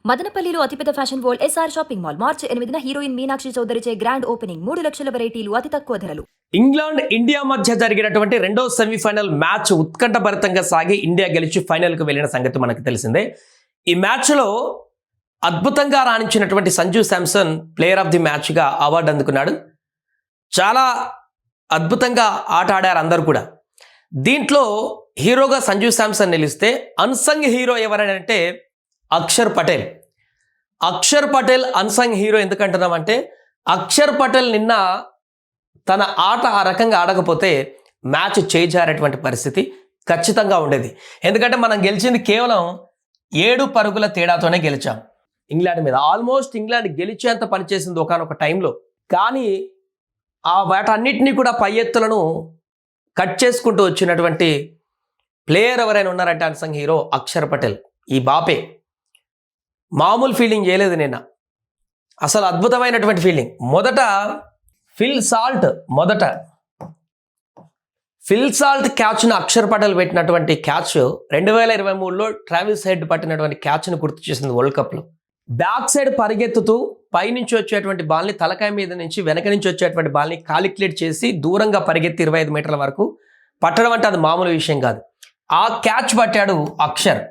మదనపల్లిలో అతిపెద్ద fashion world SR shopping mall మార్చి 8న హీరోయిన్ మీనాక్షి చౌదరిచే గ్రాండ్ ఓపెనింగ్ 3 లక్షల వెరైటీలు అతి తక్కువ ధరలు. ఇంగ్లాండ్ ఇండియా మధ్య జరిగినటువంటి రెండో సెమీఫైనల్ మ్యాచ్ ఉత్కంఠభరితంగా సాగి ఇండియా గెలిచి ఫైనల్కు వెళ్ళిన సంగతి మనకు తెలిసిందే. ఈ మ్యాచ్లో అద్భుతంగా రాణించినటువంటి Sanju Samson player of the మ్యాచ్గా అవార్డు అందుకున్నాడు. చాలా అద్భుతంగా ఆట ఆడారు అందరూ కూడా. దీంట్లో హీరోగా సంజు శాంసన్ నిలిస్తే అన్సంగ్ హీరో ఎవరంటే అక్షర్ పటేల్. అక్షర్ పటేల్ అన్సంగ్ హీరో ఎందుకంటున్నామంటే అక్షర్ పటేల్ నిన్న తన ఆట ఆ రకంగా ఆడకపోతే మ్యాచ్ చేజారేటువంటి పరిస్థితి ఖచ్చితంగా ఉండేది. ఎందుకంటే మనం గెలిచింది కేవలం 7 పరుగుల తేడాతోనే గెలిచాం ఇంగ్లాండ్ మీద. ఆల్మోస్ట్ ఇంగ్లాండ్ గెలిచేంత పనిచేసింది ఒకనొక టైంలో. కానీ ఆ వాటన్నిటినీ కూడా పై ఎత్తులను కట్ చేసుకుంటూ వచ్చినటువంటి ప్లేయర్ ఎవరైనా ఉన్నారంటే అన్సంగ్ హీరో అక్షర్ పటేల్. ఈ బాపే మామూలు ఫీలింగ్ చేయలేదు నిన్న, అసలు అద్భుతమైనటువంటి ఫీలింగ్. మొదట ఫిల్ సాల్ట్ క్యాచ్ను అక్షర్ పటేల్ పెట్టినటువంటి క్యాచ్ 2023లో ట్రావిస్ హెడ్ పట్టినటువంటి క్యాచ్ను గుర్తు చేసింది వరల్డ్ కప్లో. బ్యాక్ సైడ్ పరిగెత్తుతూ పైనుంచి వచ్చేటువంటి బాల్ని తలకాయ మీద నుంచి వెనక నుంచి వచ్చేటువంటి బాల్ని కాలిక్యులేట్ చేసి దూరంగా పరిగెత్తి 25 మీటర్ల వరకు పట్టడం అంటే అది మామూలు విషయం కాదు. ఆ క్యాచ్ పట్టాడు అక్షర్,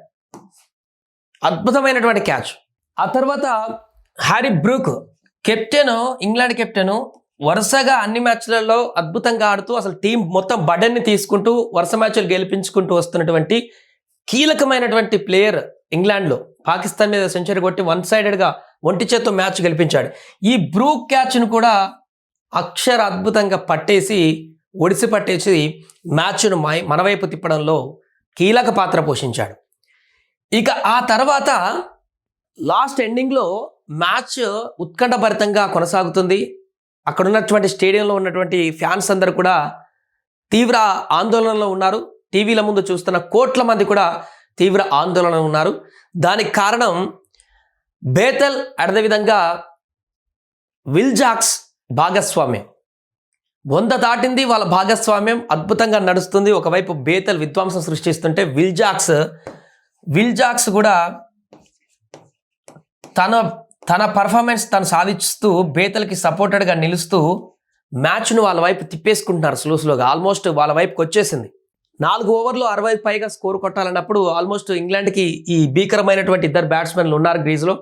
అద్భుతమైనటువంటి క్యాచ్. ఆ తర్వాత Harry Brook captain, England captain, వరుసగా అన్ని మ్యాచ్లలో అద్భుతంగా ఆడుతూ అసలు టీం మొత్తం బడన్ని తీసుకుంటూ వరుస మ్యాచ్లు గెలిపించుకుంటూ వస్తున్నటువంటి కీలకమైనటువంటి ప్లేయర్. ఇంగ్లాండ్లో పాకిస్తాన్ మీద సెంచరీ కొట్టి వన్ సైడెడ్గా ఒంటి చేత్తో మ్యాచ్ గెలిపించాడు. ఈ బ్రూక్ క్యాచ్ను కూడా అక్షర్ అద్భుతంగా పట్టేసి ఒడిసి పట్టేసి మ్యాచ్ను మన వైపు తిప్పడంలో కీలక పాత్ర పోషించాడు. ఇక ఆ తర్వాత లాస్ట్ ఎండింగ్లో మ్యాచ్ ఉత్కంఠభరితంగా కొనసాగుతుంది. అక్కడ ఉన్నటువంటి స్టేడియంలో ఉన్నటువంటి ఫ్యాన్స్ అందరూ కూడా తీవ్ర ఆందోళనలో ఉన్నారు. టీవీల ముందు చూస్తున్న కోట్ల మంది కూడా తీవ్ర ఆందోళన ఉన్నారు. దానికి కారణం బేతల్, అదేవిధంగా విల్ జాక్స్ భాగస్వామ్యం 100 దాటింది. వాళ్ళ భాగస్వామ్యం అద్భుతంగా నడుస్తుంది. ఒకవైపు బేతల్ విధ్వంసం సృష్టిస్తుంటే విల్ జాక్స్ కూడా తన పర్ఫార్మెన్స్ తను సాధిస్తూ బేతల్కి సపోర్టెడ్గా నిలుస్తూ మ్యాచ్ను వాళ్ళ వైపు తిప్పేసుకుంటున్నారు స్లోగా. ఆల్మోస్ట్ వాళ్ళ వైపుకి వచ్చేసింది. 4 ఓవర్లో 60 పైగా స్కోర్ కొట్టాలన్నప్పుడు ఆల్మోస్ట్ ఇంగ్లాండ్కి ఈ భీకరమైనటువంటి 2 బ్యాట్స్మెన్లు ఉన్నారు గ్రీజ్లో,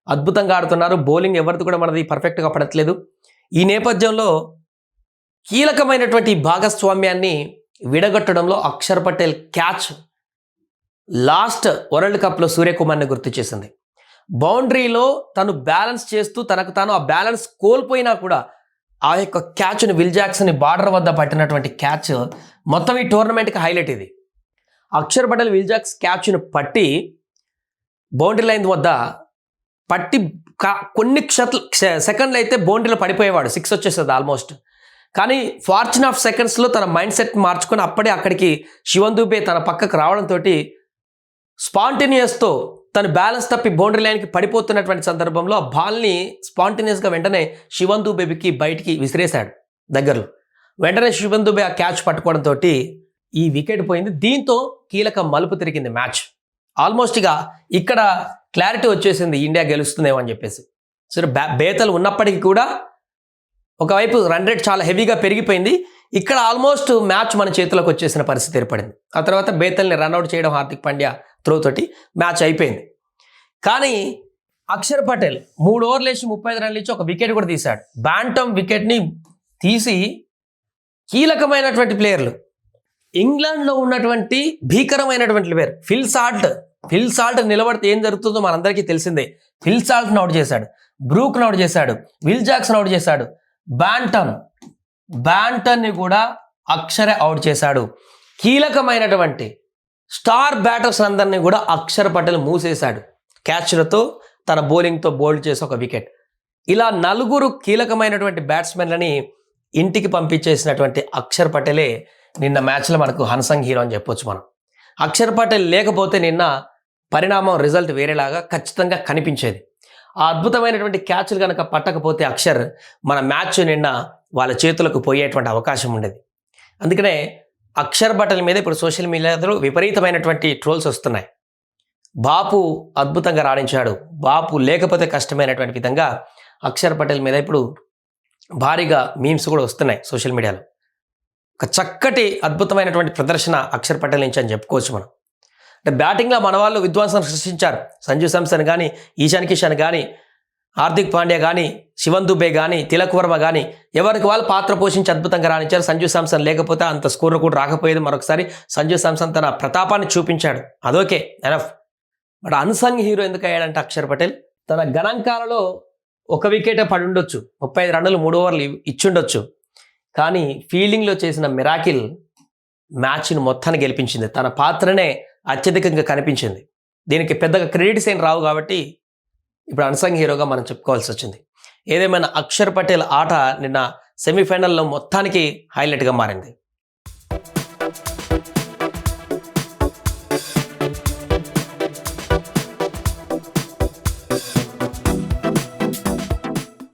అద్భుతంగా ఆడుతున్నారు. బౌలింగ్ ఎవరిది కూడా మనది పర్ఫెక్ట్గా పడట్లేదు. ఈ నేపథ్యంలో కీలకమైనటువంటి భాగస్వామ్యాన్ని విడగొట్టడంలో Akshar Patel catch last world కప్లో సూర్యకుమార్ని గుర్తు చేసింది. బౌండరీలో తను బ్యాలెన్స్ చేస్తూ తనకు తాను ఆ బ్యాలెన్స్ కోల్పోయినా కూడా ఆ యొక్క క్యాచ్ని విల్ జాక్స్ని బార్డర్ వద్ద పట్టినటువంటి క్యాచ్ మొత్తం ఈ టోర్నమెంట్కి హైలైట్. ఇది అక్షర్ పటేల్ విల్ జాక్స్ క్యాచ్ను పట్టి బౌండరీ లైన్ వద్ద పట్టి కొన్ని సెకండ్లు అయితే బౌండరీలో పడిపోయేవాడు, 6 వచ్చేస్తుంది ఆల్మోస్ట్. కానీ ఫార్చ్యూన్ ఆఫ్ సెకండ్స్లో తన మైండ్ సెట్ మార్చుకొని అప్పుడే అక్కడికి శివన్ దూబే తన పక్కకు రావడంతో స్పాంటేనియస్తో తను బ్యాలెన్స్ తప్పి బౌండరీ లైన్కి పడిపోతున్నటువంటి సందర్భంలో ఆ బాల్ని స్పాంటేనియస్గా వెంటనే శివన్ దూబేకి బయటికి విసిరేశాడు దగ్గరలో. వెంటనే శివన్ దూబే ఆ క్యాచ్ పట్టుకోవడంతో ఈ వికెట్ పోయింది. దీంతో కీలక మలుపు తిరిగింది మ్యాచ్. ఆల్మోస్ట్ ఇక్కడ క్లారిటీ వచ్చేసింది ఇండియా గెలుస్తుందేమో అని చెప్పేసి. సరే, బేతలు ఉన్నప్పటికీ కూడా ఒకవైపు రన్ రేట్ చాలా హెవీగా పెరిగిపోయింది. ఇక్కడ ఆల్మోస్ట్ మ్యాచ్ మన చేతిలోకి వచ్చేసిన పరిస్థితి ఏర్పడింది. ఆ తర్వాత బేతల్ని రన్అట్ చేయడం హార్దిక్ పాండ్యా త్రో తోటి మ్యాచ్ అయిపోయింది. కానీ అక్షర్ పటేల్ 3 ఓవర్లు వేసి 35 రన్లు ఇచ్చి ఒక వికెట్ కూడా తీశాడు. బ్యాంటమ్ వికెట్ని తీసి కీలకమైనటువంటి ప్లేయర్లు ఇంగ్లాండ్లో ఉన్నటువంటి భీకరమైనటువంటి ప్లేయర్ ఫిల్ సాల్ట్ నిలబడితే ఏం జరుగుతుందో మనందరికీ తెలిసిందే. ఫిల్ సాల్ట్ని అవుట్ చేశాడు, బ్రూక్ని అవుట్ చేశాడు, విల్ జాక్స్ని అవుట్ చేశాడు, బ్యాంటన్ని కూడా అక్షరే అవుట్ చేశాడు. కీలకమైనటువంటి స్టార్ బ్యాటర్స్ అందరినీ కూడా అక్షర్ పటేల్ మూసేశాడు క్యాచ్లతో, తన బౌలింగ్తో బౌల్డ్ చేసి ఒక వికెట్. ఇలా 4 కీలకమైనటువంటి బ్యాట్స్మెన్లని ఇంటికి పంపించేసినటువంటి అక్షర్ పటేలే నిన్న మ్యాచ్లో మనకు అన్సంగ్ హీరో అని చెప్పొచ్చు మనం. అక్షర్ పటేల్ లేకపోతే నిన్న పరిణామం రిజల్ట్ వేరేలాగా ఖచ్చితంగా కనిపించేది. ఆ అద్భుతమైనటువంటి క్యాచ్లు కనుక పట్టకపోతే అక్షర్ మన మ్యాచ్ నిన్న వాళ్ళ చేతులకు పోయేటువంటి అవకాశం ఉండేది. అందుకనే అక్షర్ పటేల్ మీద ఇప్పుడు సోషల్ మీడియాలో విపరీతమైనటువంటి ట్రోల్స్ వస్తున్నాయి. బాపు అద్భుతంగా రాణించాడు, బాపు లేకపోతే కష్టమైనటువంటి విధంగా అక్షర్ పటేల్ మీద ఇప్పుడు భారీగా మీమ్స్ కూడా వస్తున్నాయి సోషల్ మీడియాలో. ఒక చక్కటి అద్భుతమైనటువంటి ప్రదర్శన అక్షర్ పటేల్ నుంచి అని చెప్పుకోవచ్చు మనం. అంటే బ్యాటింగ్లో మన వాళ్ళు విధ్వంసం సృష్టించారు. సంజు శాంసన్ కానీ, ఈశాన్ కిషన్ కానీ, హార్దిక్ పాండ్యా కానీ, శివన్ దుబే కానీ, తిలక్ వర్మ కానీ ఎవరికి వాళ్ళు పాత్ర పోషించి అద్భుతంగా రాణించారు. సంజు శాంసన్ లేకపోతే అంత స్కోర్ కూడా రాకపోయేది. మరొకసారి సంజు శాంసన్ తన ప్రతాపాన్ని చూపించాడు, అదోకే ఎనఫ్. బట్ అన్సంగ్ హీరో ఎందుకు అయ్యాడంటే అక్షర్ పటేల్ తన గణాంకాలలో 1 వికెటే పడి ఉండొచ్చు, 35 రన్నులు 3 ఓవర్లు ఇచ్చుండొచ్చు, కానీ ఫీల్డింగ్లో చేసిన మిరాకిల్ మ్యాచ్ను మొత్తాన్ని గెలిపించింది. తన పాత్రనే అత్యధికంగా కనిపించింది. దీనికి పెద్దగా క్రెడిట్స్ ఏం రావు కాబట్టి ఇప్పుడు అన్సంగ్ హీరోగా మనం చెప్పుకోవాల్సి వచ్చింది. ఏదేమైనా అక్షర్ పటేల్ ఆట నిన్న సెమీఫైనల్లో మొత్తానికి హైలైట్గా మారింది.